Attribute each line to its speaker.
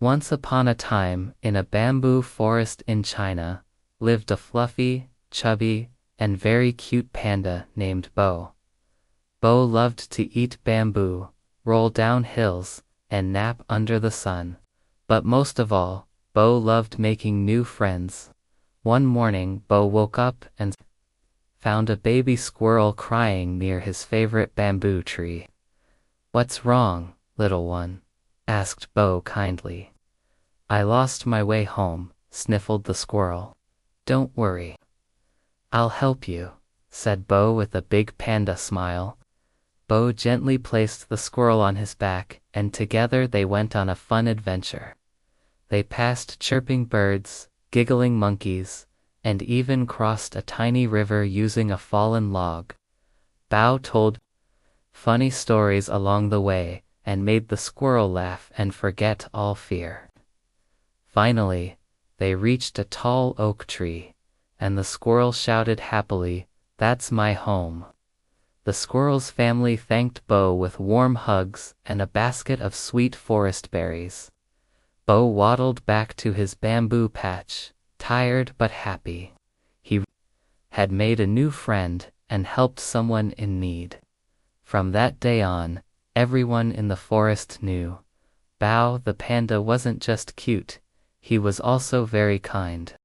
Speaker 1: Once upon a time, in a bamboo forest in China, lived a fluffy, chubby, and very cute panda named Bo. Bo loved to eat bamboo, roll down hills, and nap under the sun. But most of all, Bo loved making new friends. One morning, Bo woke up and found a baby squirrel crying near his favorite bamboo tree. "What's wrong, little one?" asked Bo kindly. "I lost my way home," sniffled the squirrel. "Don't worry. I'll help you," said Bo with a big panda smile. Bo gently placed the squirrel on his back, and together they went on a fun adventure. They passed chirping birds, giggling monkeys, and even crossed a tiny river using a fallen log. Bao told funny stories along the way and made the squirrel laugh and forget all fear. Finally, they reached a tall oak tree, and the squirrel shouted happily, "That's my home." The squirrel's family thanked Bo with warm hugs and a basket of sweet forest berries. Bo waddled back to his bamboo patch, tired but happy. He had made a new friend and helped someone in need. From that day on, everyone in the forest knew Bao the panda wasn't just cute, he was also very kind.